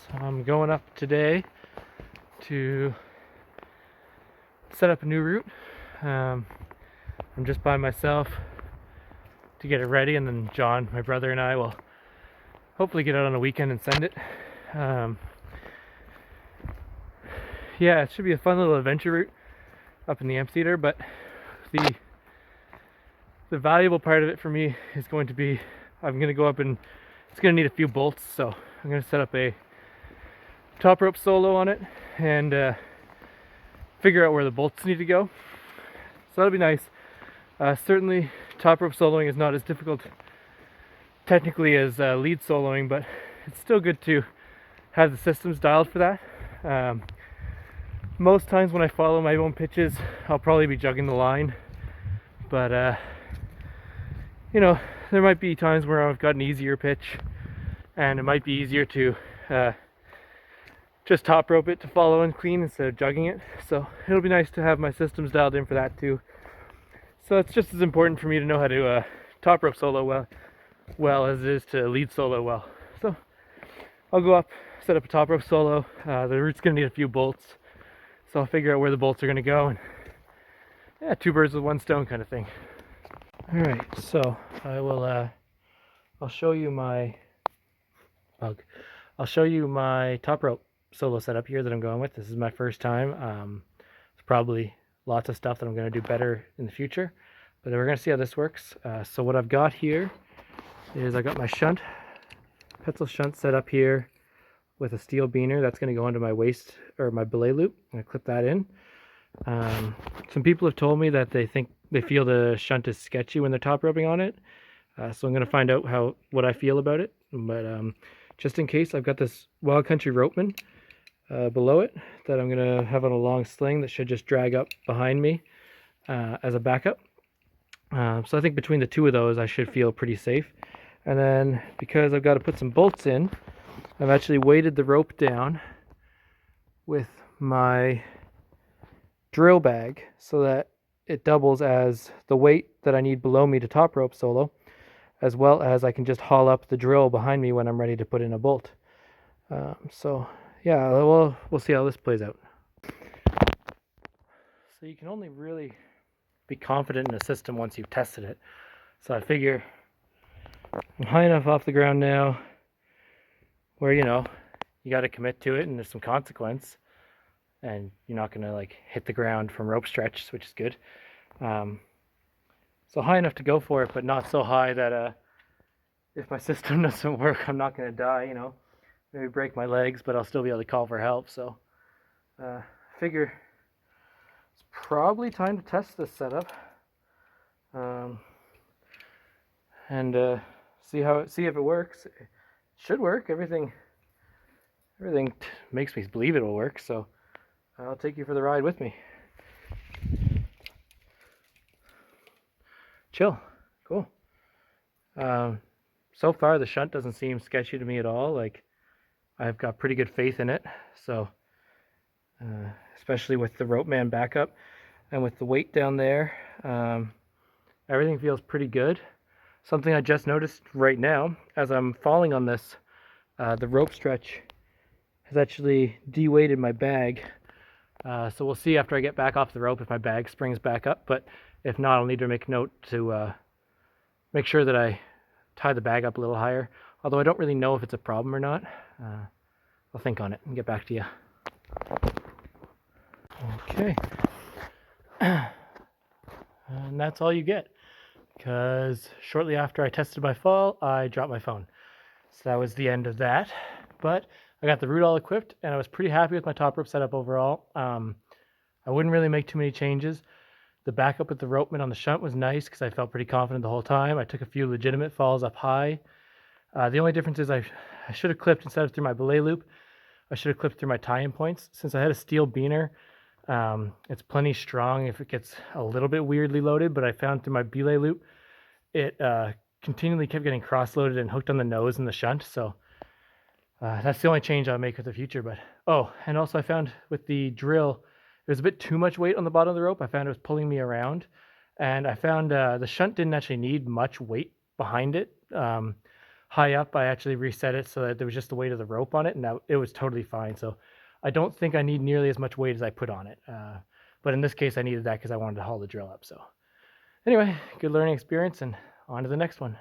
So I'm going up today to set up a new route. I'm just by myself to get it ready, and then John, my brother, and I will hopefully get out on a weekend and send it. Yeah, it should be a fun little adventure route up in the amphitheater, but the valuable part of it for me is going to be I'm going to go up and it's going to need a few bolts, so I'm going to set up a top rope solo on it and figure out where the bolts need to go. So that'll be nice. Certainly top rope soloing is not as difficult technically as lead soloing, but it's still good to have the systems dialed for that. Most times when I follow my own pitches, I'll probably be jugging the line, but you know, there might be times where I've got an easier pitch and it might be easier to just top rope it to follow and clean instead of jugging it. So it'll be nice to have my systems dialed in for that too. So it's just as important for me to know how to top rope solo well as it is to lead solo well. So I'll go up, set up a top rope solo. The route's gonna need a few bolts, so I'll figure out where the bolts are gonna go, and yeah, two birds with one stone kind of thing. All right, so I will. I'll show you my bug. I'll show you my top rope solo setup here that I'm going with. This is my first time. It's probably lots of stuff that I'm going to do better in the future, but we're going to see how this works. So what I've got here is I got my shunt, petzl shunt set up here with a steel beaner that's going to go into my waist or my belay loop. I'm going to clip that in. Some people have told me that they feel the shunt is sketchy when they're top roping on it. So I'm going to find out what I feel about it. But just in case, I've got this Wild Country Ropeman below it that I'm going to have on a long sling that should just drag up behind me as a backup. So I think between the two of those, I should feel pretty safe. And then because I've got to put some bolts in, I've actually weighted the rope down with my drill bag so that it doubles as the weight that I need below me to top rope solo, as well as I can just haul up the drill behind me when I'm ready to put in a bolt. So yeah, we'll see how this plays out. So you can only really be confident in a system once you've tested it. So I figure I'm high enough off the ground now where, you know, you got to commit to it and there's some consequence, and you're not going to like hit the ground from rope stretch, which is good. So high enough to go for it, but not so high that if my system doesn't work, I'm not going to die, you know. Maybe break my legs, but I'll still be able to call for help. So I figure it's probably time to test this setup and see if it works. It should work. Everything makes me believe it will work. So I'll take you for the ride with me. Chill. Cool. So far the shunt doesn't seem sketchy to me at all. Like, I've got pretty good faith in it. So especially with the rope man backup and with the weight down there, everything feels pretty good. Something I just noticed right now as I'm falling on this, the rope stretch has actually de-weighted my bag. So we'll see after I get back off the rope if my bag springs back up, but if not, I'll need to make note to make sure that I tie the bag up a little higher, although I don't really know if it's a problem or not. I'll think on it and get back to you. Okay. And that's all you get, because shortly after I tested my fall, I dropped my phone. So that was the end of that. But I got the route all equipped, and I was pretty happy with my top rope setup overall. I wouldn't really make too many changes. The backup with the ropeman on the shunt was nice because I felt pretty confident the whole time. I took a few legitimate falls up high. The only difference is I should have clipped, instead of through my belay loop, I should have clipped through my tie-in points. Since I had a steel beaner, it's plenty strong if it gets a little bit weirdly loaded, but I found through my belay loop, it continually kept getting cross-loaded and hooked on the nose and the shunt. So that's the only change I'll make with the future. But oh, and also I found with the drill, there's a bit too much weight on the bottom of the rope. I found it was pulling me around, and I found the shunt didn't actually need much weight behind it. high up, I actually reset it so that there was just the weight of the rope on it, and it was totally fine. So I don't think I need nearly as much weight as I put on it. But in this case, I needed that because I wanted to haul the drill up. So anyway, good learning experience, and on to the next one.